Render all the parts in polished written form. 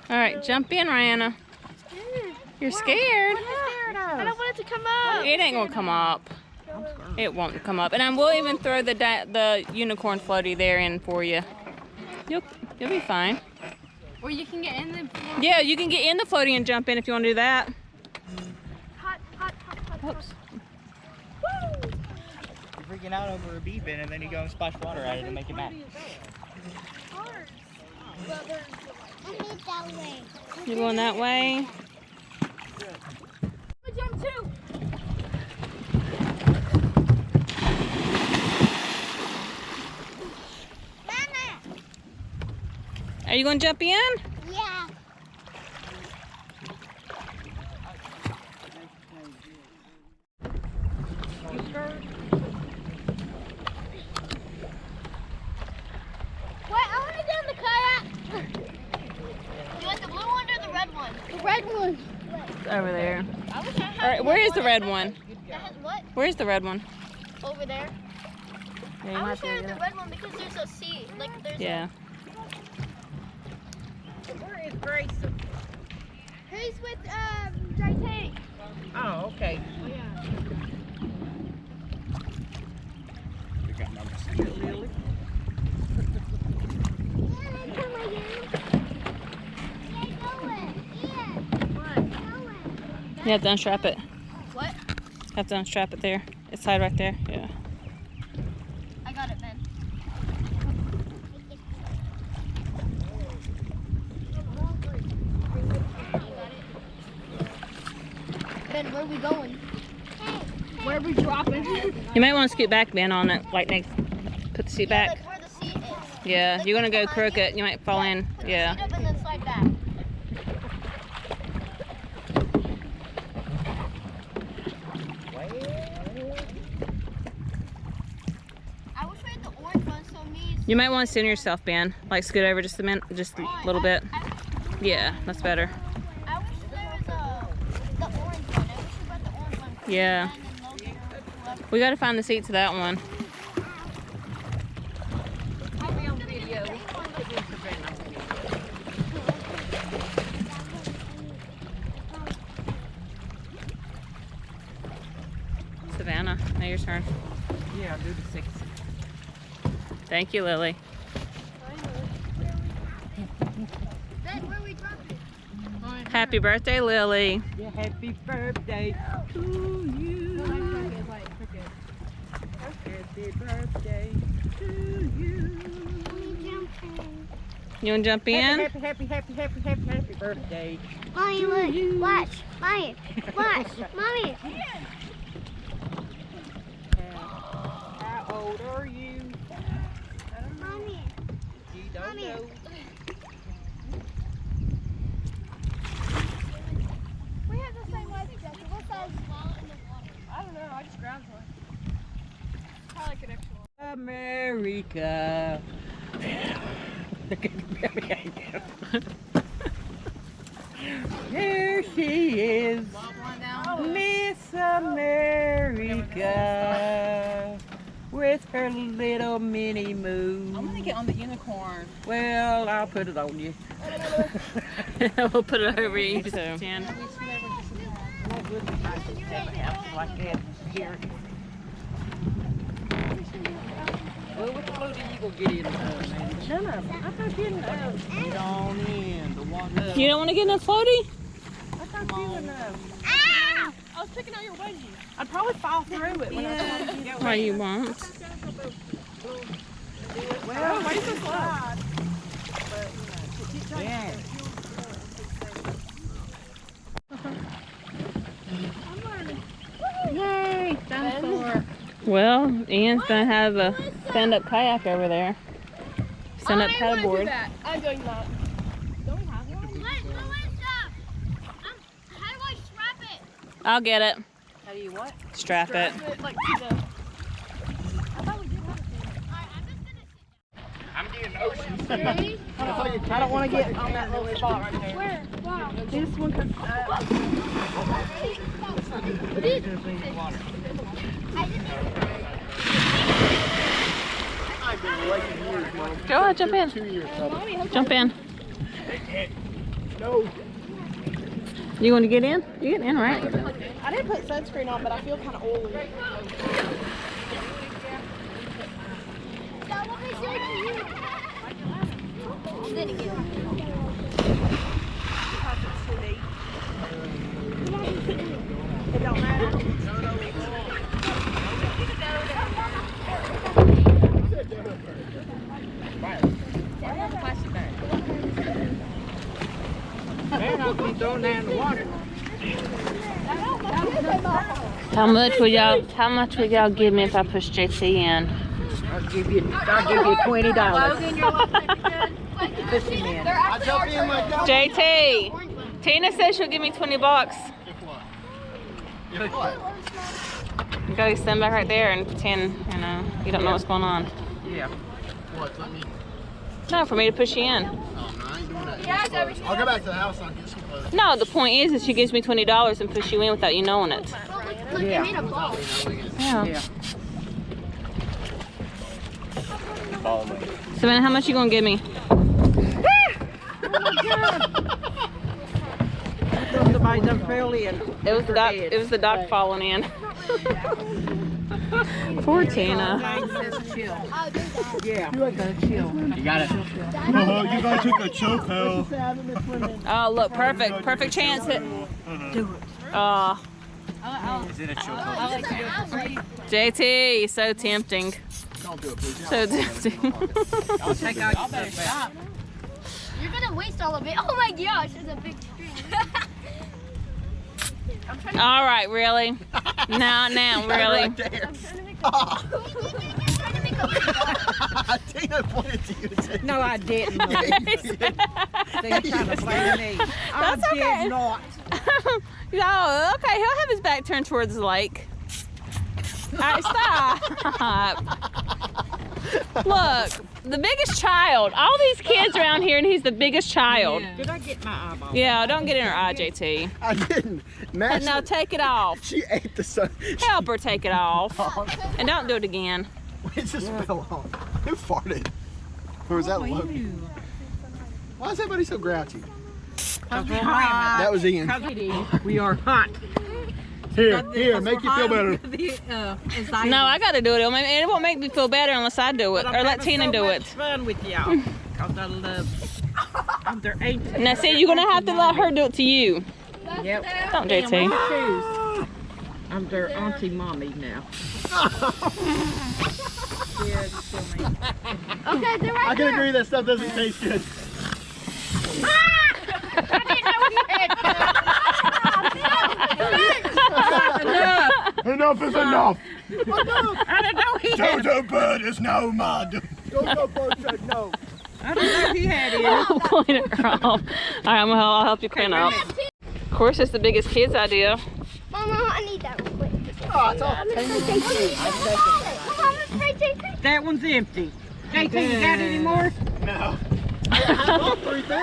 All right, jump in, Rihanna. You're scared? I don't want it to come up. It ain't gonna come up. It won't come up. And I will even throw the unicorn floaty there in for you. You'll be fine. Or you can get in the floaty. Yeah, you can get in the floaty and jump in if you want to do that. Hot. Oops. Woo! You're freaking out over a bee bin and then you go and splash water at it and make it mad. You're going that way? Jump too. Are you going to jump in? Yeah. Wait, I want to get in the kayak. You want the blue one or the red one? The red one. It's over there. All right, where is the red one? What? Where's the red one? Over there. Yeah, I wish there was the red one because there's a sea. Like there's yeah. Where is Grace? Who's with JT? Oh, okay. We got numbers. Lily. You have to unstrap it. What? Have to unstrap it there. It's tied right there. Yeah. I got it, Ben. Ben, where are we going? Where are we dropping? You might want to scoot back, Ben, on it. Like next. Put the seat back. Like where the seat is. Yeah. Like You're going to go behind crooked. you. You might fall in. Put the Yeah. seat up and then slide back. I wish we had the orange one so me. You might want to center yourself, Ben. Like scoot over just a minute, just a little bit. Yeah, that's better. I wish there was the orange one. I wish we brought the orange one. Yeah. We got to find the seat to that one. I'll be on video. Savannah, now your turn. Yeah, I'll do the 6. Thank you, Lily. Ben, where are we dropping? Happy birthday, Lily. Yeah, happy birthday to you. Happy birthday to you. You want to jump in? Happy birthday. Mommy, look. Watch. Mommy. Watch. Mommy. How old are you? Mommy. You don't know. We have the same life jacket. What size? I don't know. I just grabbed one. Probably like an extra one. America. Look at the baby I There she is. Miss America. With her little mini moon. I'm gonna get on the unicorn. Well, I'll put it on you. We'll put it over you. So. Stand. Like that here. Well, what floaty you gonna get in, man? None of them. I thought you Get on in. The water. You don't want to get in a floaty? I thought you would know. Ah! I was picking out your wedgie. I'd probably fall through it when I tried to get Why you won't? Well, wait for slide. Yeah. Yay! Dinosaur. Well, Ian's gonna have a stand-up kayak over there. Stand-up paddleboard. I'm doing that. Don't we have one? How do I strap it? I'll get it. How do you what? Strap it. Like to the... I thought we did have a I'm getting ocean. Ready? I don't want to get on that little spot right there. Where? Wow. This one comes I just I've been waiting years, Mom. Go ahead, jump in. 2 years, probably. Jump in. No. You want to get in? You get in, right? I didn't put sunscreen on, but I feel kind of oily. It don't matter. They're not going to throw that in the water. How much would y'all give me if I push JT in? I'll give you $20. Push him in. I jump in like that. JT, Tina says she'll give me 20 bucks. If what? You gotta stand back right there and pretend, you know, you don't know what's going on. Yeah. What? Let me. No, for me to push you in. Oh, no, I ain't doing that. I'll go back to the house and I'll get some clothes. No, the point is that she gives me $20 and push you in without you knowing it. Yeah. Yeah. Savannah, how much you gonna give me? Somebody done fell in. It was the doc. It was the doc falling in. Poor Tina. Yeah. You gotta chill. You got it. You guys took a chill pill. Oh, look, perfect, perfect chance. Hit. Do it. Is it a choke? JT, so tempting. Don't do it, please. So tempting. I'll take out your stuff back. You're gonna waste all of it. Oh my gosh, there's a big screen. All right, really? Now, really? Right there. Tina pointed to you and said, No, I didn't. They're trying to blame me. I That's okay. did not. Oh, okay. He'll have his back turned towards the lake. All right, stop. Look, the biggest child. All these kids around here, and he's the biggest child. Did I get my eyeball? Yeah, don't get in her eye, JT. I didn't. Mash No, take it off. She ate the sun. Help her take it off. And don't do it again. It just fell off. Who farted? Or was that Logan? Why is everybody so grouchy? That was Ian. We are hot. Here, make you feel better. No, I got to do it. It won't make me feel better unless I do it. Or let Tina do it. Fun with y'all. Cause I love. I'm their auntie. Now, see, you're going to have to let her do it to you. Yep. Don't, JT. I'm their auntie mommy now. Okay, they're right I can agree that stuff doesn't taste good. Enough is enough. I don't know he had. Dodo bird is no mud. Dodo bird said no. I don't know if he had it. I'll clean it off. All right, I'll help you clean up. Of course, it's the biggest kid's idea. Mama, I need that real quick. Oh, it's all That one's empty. JT, you got any more? No. I have all three things. I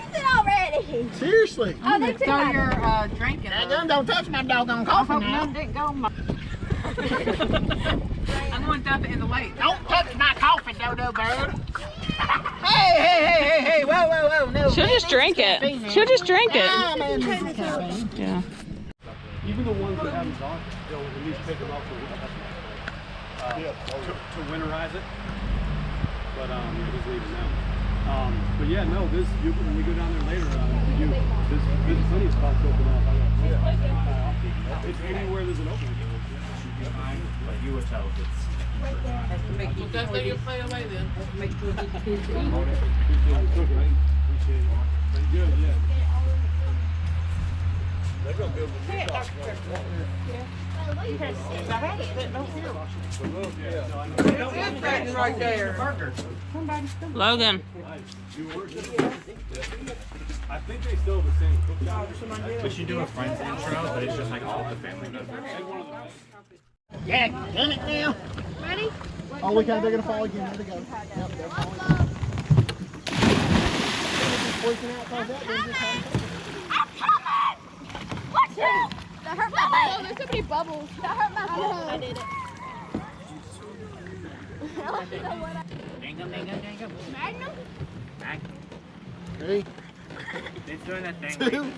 used it already. Seriously. Oh, they took So that. you're drinking. Daggum, don't touch my doggone coffee now. Didn't go my. I'm going to dump it in the lake. Don't touch my coffee, Dodo bird. Hey, whoa, no. She'll just drink it. She'll just drink it. Ah, man, this is caffeine. Yeah. Even the ones that haven't gone, they'll at least take them off to winterize it. But yeah, just leave it now. But yeah, no, this when we go down there later, there's plenty of spots open up. It's anywhere there's an opening. But you would tell if it's. That's where you play away then. Good, yeah. They're going to build a new dock. Right there. Logan. I think they still have the same cookout. We should do a friends intro, but it's just like all the family members. Yeah, damn it now. Ready? Oh, they're going to fall again. There they go. Yep, they're falling. Freaking out cause that. I'm coming! Watch out! That hurt my leg. Oh, there's so many bubbles. That hurt my foot. I did it. Dang 'em. Magnum? Ready? It's doing that thing. Two.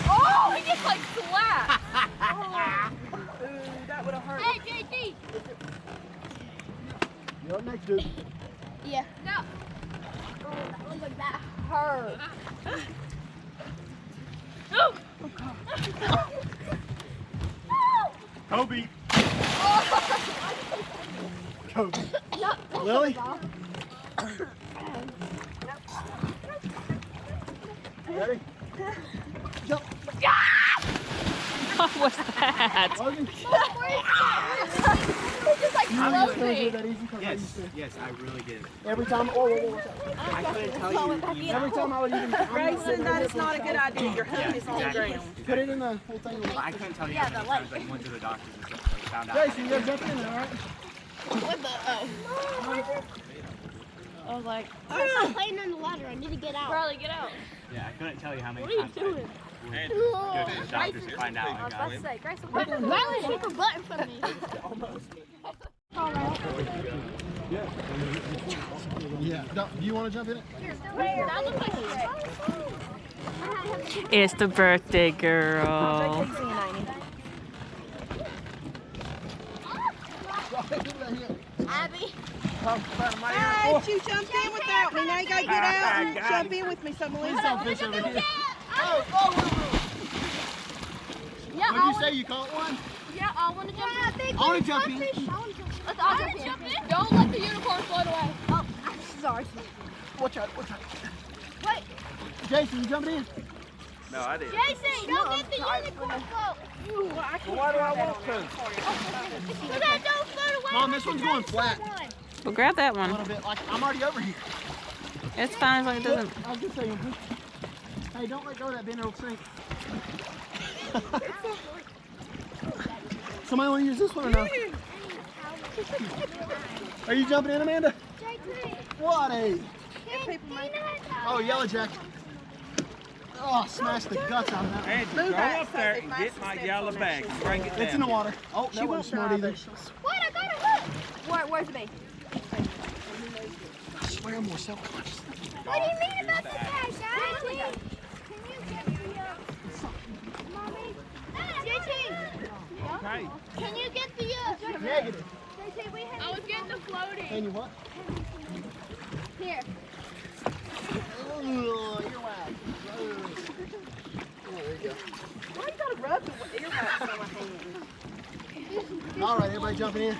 Oh, he just like slapped. Ooh, that would have hurt. Hey, JT. You up next, dude. Yeah. No. Oh, that looked like that hurt. Kobe. Kobe. Lily? Ready? Jump. What was that? Logan. It's just like Can you do that easy? 'Cause I used to. Yes, I really did. Every time. Oh, I couldn't tell you. every time I would even. Grayson, that is not a good idea. Your hook is on the ground. Put it in the whole thing. I couldn't tell you how many times I went to the doctors and stuff, like, found out. Jason, you gotta jump in there, alright? What the? I was like, I'm playing on the ladder. I need to get out. Charlie, get out. Yeah, I couldn't tell you how many What are you times doing? I would go to the doctors to find out. Like, Riley, she can button from me. Yeah. No, do you want to jump in it? That looks like It's the birthday girl. Abby. Hey, you jumped in without me. Now you gotta get out and jump in with me. So Melissa's Some fish over here. Yeah, What did you say? You caught one? Yeah, I want to jump in. I want to jump in. Let's all jump in. Don't let the unicorn float away. Oh, I'm sorry. Watch out, watch out. Wait, Jason, you jumping in? no, I didn't. Jason, don't let the unicorn float. Why do I want to? So that don't float away. Mom, this one's going flat. Well, grab that A one. little bit. Like, I'm already over here. It's fine as long as it doesn't. I was just saying. Hey, don't let go of that bin, it'll sink. Somebody want to use this one or no? Are you jumping in, Amanda? What a... Oh, yellow jacket. Oh, smashed the guts out of that. Andrew, go up there and get my yellow bag. Bring it It's in the water. Oh, that wasn't smart either. What? I got a hook. Where's me? I swear I'm more self-conscious. What do you mean about the bag, guys? Okay. Can you get the Negative. I was getting the floating. And you what? Here. Oh, you're wild. Oh, there you go. Why you gotta rub the earwax on my hand? All right, everybody jumping in.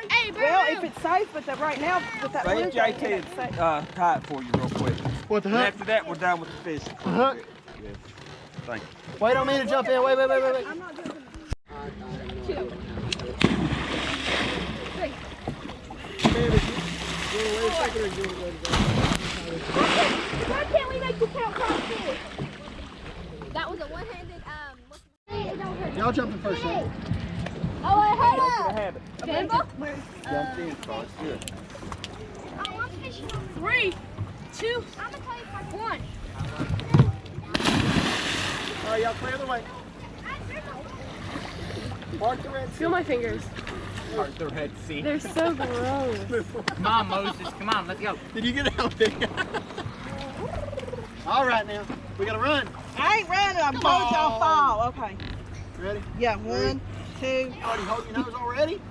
Hey, Well, if it's safe, but right now with that blue jacket, it's safe. Tie it for you real quick. What, the And hook? after that, we're done with the fish. The hook? Thank you. Wait on me to jump in. Wait. I'm not jumping. why can't we make the count cross? That was a one-handed Y'all jumping first, huh? Oh, wait, hold up. have it. Remember? Jump in, Carl. It's good. 3, 2, 1. All right, y'all clear the way. Mark the red. Feel my fingers. Mark their head, see? They're so gross. Come on, Moses. Come on, let's go. Did you get out there? All right, now. We got to run. I ain't running. I'm told y'all fall. Okay. Ready? Yeah, 1, 2. You already hold your nose already?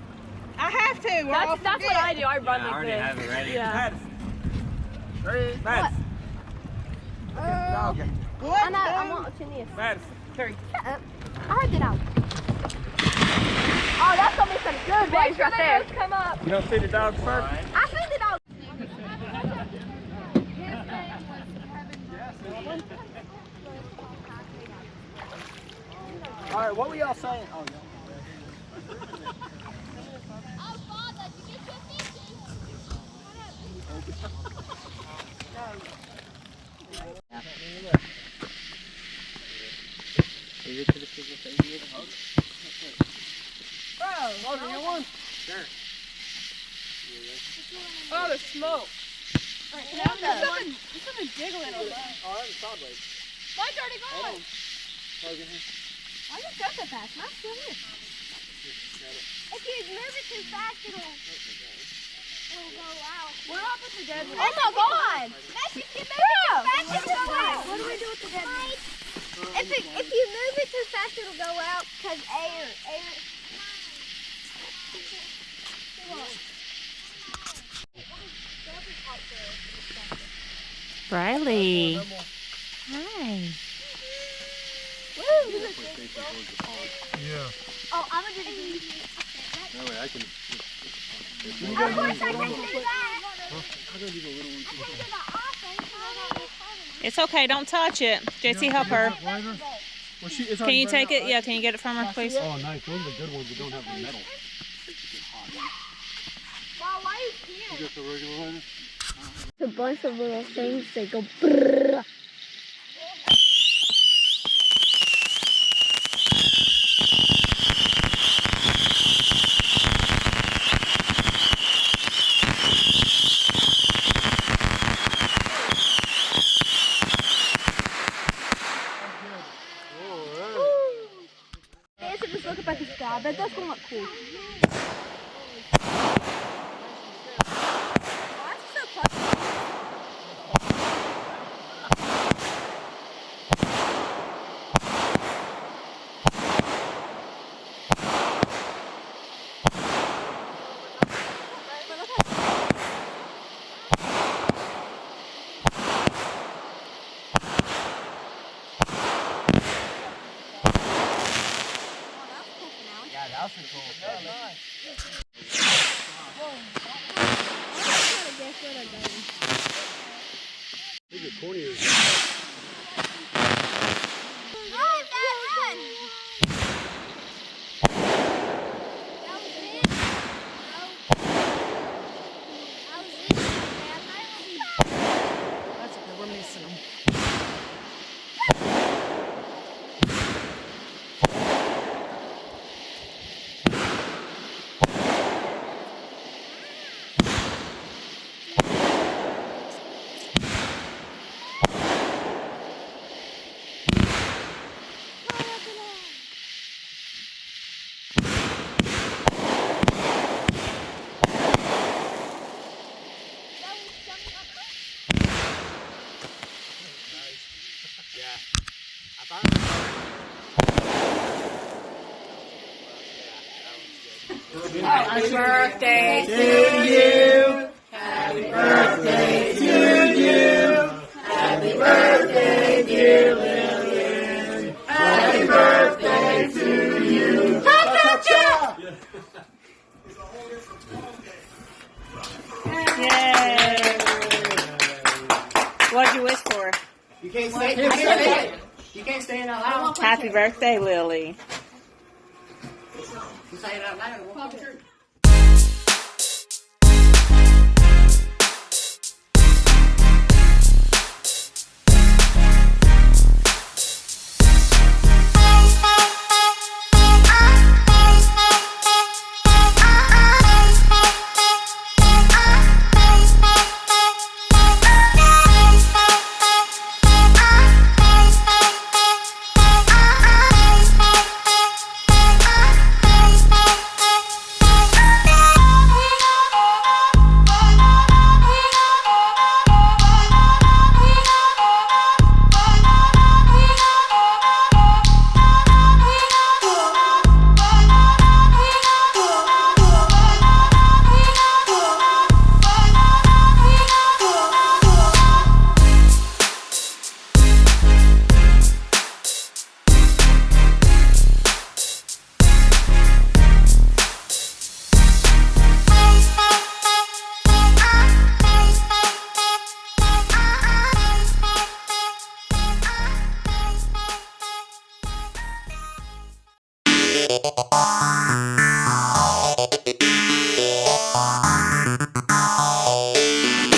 I have to. Or I'll That's what I do. I run I like already this. have it ready. Yeah. Ready? Mads. Okay. I know, I want to this. Mads. 3. I heard it out. Oh, that's gonna be some good boys right there. Come up. You don't see the dog first? I see the dog. All right, what were y'all saying? Oh, yeah. Oh, Father, did you get your Logan, you want one? Sure. Oh, the smoke. There's something jiggling over there. Oh, that was sideways. Mine's already gone. Logan here. Why did you go so fast? Mine's still here. If you move it too fast, it'll go out. What happens to dead Oh my God! If you move it too fast, it'll go out. What do we do with the dead one? If you move it too fast, it'll go out because air. Riley. Hi. Yeah. Oh, I'm gonna do the That way I can. Of course I can do that. I'm gonna do the little one too. I can do the offense. It's okay. Don't touch it. JC, help her. Well, it's Can already you burned take out, it? right? Yeah, can you get it from her, please? Oh, nice. Those are the good ones that don't have the metal. Wow, why are you here? You got the regular lighter? A bunch of little things that go brrrr. Just look up at the sky. I bet that's gonna look cool. Yeah, that was cool. Look at corny as That's okay. We're missing them. Happy birthday to you. Happy birthday to you. Happy birthday, dear Lillian. Happy birthday to you. Cha-cha-cha! Yay! What'd you wish for? You can't say it. You can't say it out loud. Happy birthday, Lily. You say it out loud. It won't come true. Bye.